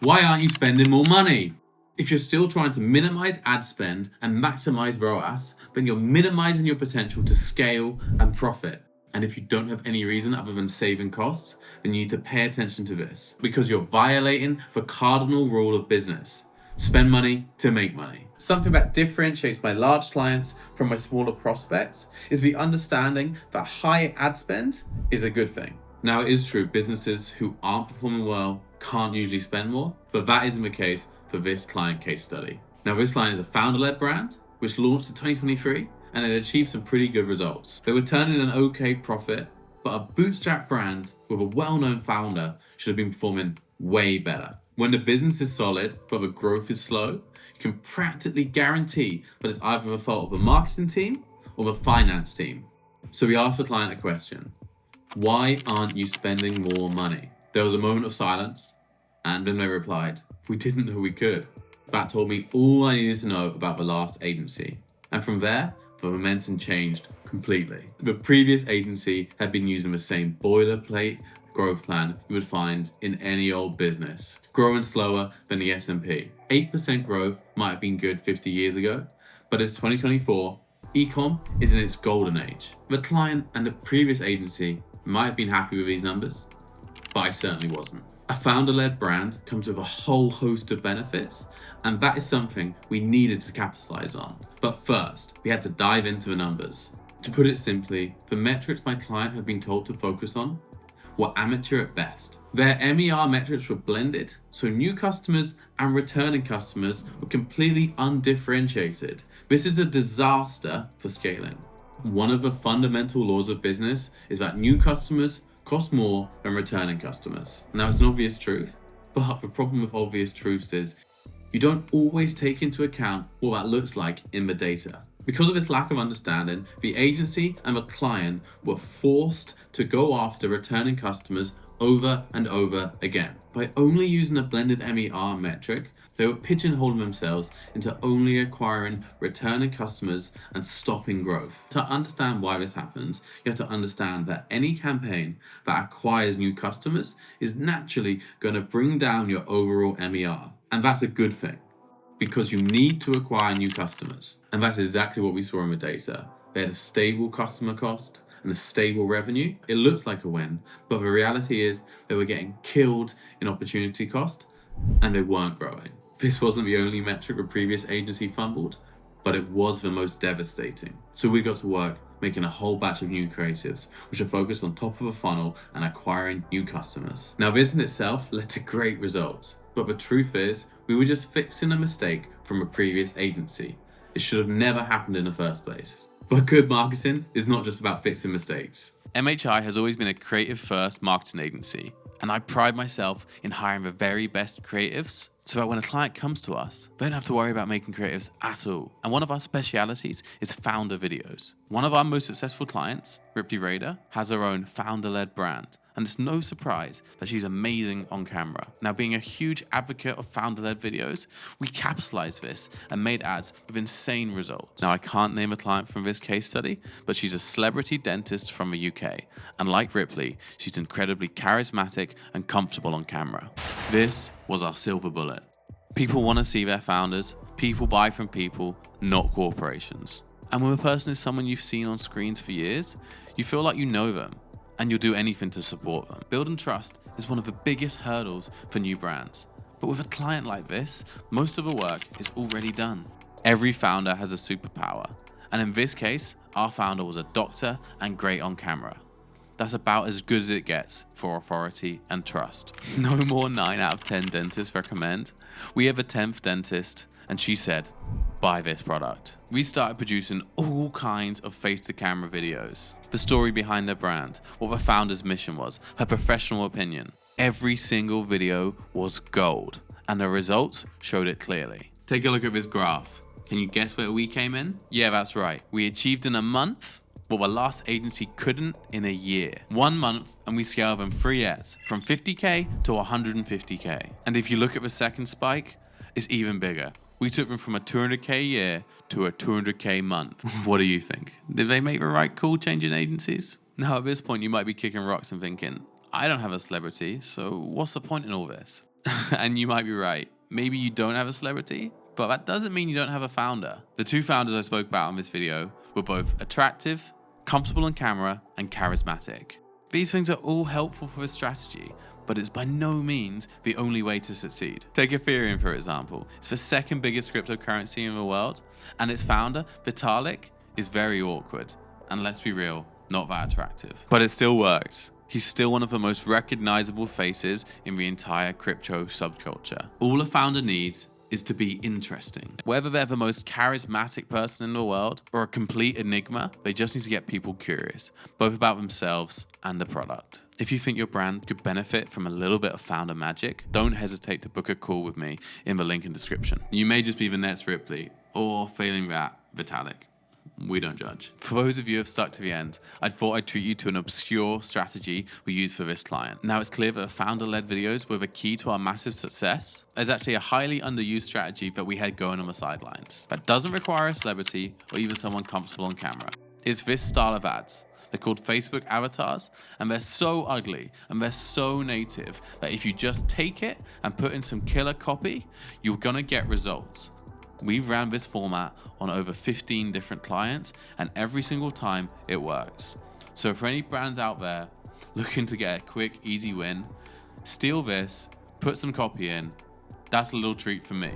Why aren't you spending more money? If you're still trying to minimize ad spend and maximize ROAS, then you're minimizing your potential to scale and profit. And if you don't have any reason other than saving costs, then you need to pay attention to this, because you're violating the cardinal rule of business. Spend money to make money. Something that differentiates my large clients from my smaller prospects is the understanding that high ad spend is a good thing. Now, it is true, businesses who aren't performing well can't usually spend more, but that isn't the case for this client case study. Now, this client is a founder-led brand which launched in 2023 and it achieved some pretty good results. They were turning an okay profit, but a bootstrap brand with a well-known founder should have been performing way better. When the business is solid, but the growth is slow, you can practically guarantee that it's either the fault of the marketing team or the finance team. So we asked the client a question. Why aren't you spending more money? There was a moment of silence, and then they replied, we didn't know we could. That told me all I needed to know about the last agency. And from there, the momentum changed completely. The previous agency had been using the same boilerplate growth plan you would find in any old business, growing slower than the S&P. 8% growth might have been good 50 years ago, but it's 2024, e-com is in its golden age. The client and the previous agency might have been happy with these numbers, but I certainly wasn't. A founder-led brand comes with a whole host of benefits, and that is something we needed to capitalize on. But first, we had to dive into the numbers. To put it simply, the metrics my client had been told to focus on were amateur at best. Their MER metrics were blended, so new customers and returning customers were completely undifferentiated. This is a disaster for scaling. One of the fundamental laws of business is that new customers cost more than returning customers. Now, it's an obvious truth, but the problem with obvious truths is you don't always take into account what that looks like in the data. Because of this lack of understanding, the agency and the client were forced to go after returning customers over and over again. By only using a blended MER metric, they were pigeonholing themselves into only acquiring returning customers and stopping growth. To understand why this happens, you have to understand that any campaign that acquires new customers is naturally going to bring down your overall MER. And that's a good thing, because you need to acquire new customers. And that's exactly what we saw in the data. They had a stable customer cost and a stable revenue. It looks like a win, but the reality is they were getting killed in opportunity cost and they weren't growing. This wasn't the only metric the previous agency fumbled, but it was the most devastating. So we got to work making a whole batch of new creatives, which are focused on top of a funnel and acquiring new customers. Now, this in itself led to great results, but the truth is, we were just fixing a mistake from a previous agency. It should have never happened in the first place. But good marketing is not just about fixing mistakes. MHI has always been a creative-first marketing agency, and I pride myself in hiring the very best creatives so that when a client comes to us, they don't have to worry about making creatives at all. And one of our specialities is founder videos. One of our most successful clients, Ripley Raider, has her own founder-led brand. And it's no surprise that she's amazing on camera. Now, being a huge advocate of founder-led videos, we capitalized this and made ads with insane results. Now, I can't name a client from this case study, but she's a celebrity dentist from the UK. And like Ripley, she's incredibly charismatic and comfortable on camera. This was our silver bullet. People want to see their founders. People buy from people, not corporations. And when a person is someone you've seen on screens for years, you feel like you know them, and you'll do anything to support them. Building trust is one of the biggest hurdles for new brands. But with a client like this, most of the work is already done. Every founder has a superpower. And in this case, our founder was a doctor and great on camera. That's about as good as it gets for authority and trust. No more 9 out of 10 dentists recommend. We have a 10th dentist, and she said, buy this product. We started producing all kinds of face-to-camera videos. The story behind their brand, what the founder's mission was, her professional opinion. Every single video was gold, and the results showed it clearly. Take a look at this graph. Can you guess where we came in? Yeah, that's right. We achieved in a month what the last agency couldn't in a year. 1 month, and we scaled them 3x, from 50K to 150K. And if you look at the second spike, it's even bigger. We took them from a 200K a year to a 200K month. What do you think? Did they make the right call changing agencies? Now at this point you might be kicking rocks and thinking, I don't have a celebrity, so what's the point in all this? And you might be right. Maybe you don't have a celebrity, but that doesn't mean you don't have a founder. The two founders I spoke about in this video were both attractive, comfortable on camera, and charismatic. These things are all helpful for a strategy, but it's by no means the only way to succeed. Take Ethereum, for example. It's the second biggest cryptocurrency in the world, and its founder, Vitalik, is very awkward. And let's be real, not that attractive. But it still works. He's still one of the most recognizable faces in the entire crypto subculture. All a founder needs is to be interesting. Whether they're the most charismatic person in the world or a complete enigma, they just need to get people curious, both about themselves and the product. If you think your brand could benefit from a little bit of founder magic, don't hesitate to book a call with me in the link in the description. You may just be the next Ripley, or failing that, Vitalik. We don't judge. For those of you who have stuck to the end, I thought I'd treat you to an obscure strategy we used for this client. Now it's clear that founder-led videos were the key to our massive success. There's actually a highly underused strategy that we had going on the sidelines that doesn't require a celebrity or even someone comfortable on camera. It's this style of ads. They're called Facebook avatars, and they're so ugly and they're so native that if you just take it and put in some killer copy, you're gonna get results. We've ran this format on over 15 different clients, and every single time it works. So for any brands out there looking to get a quick, easy win, steal this, put some copy in. That's a little treat for me.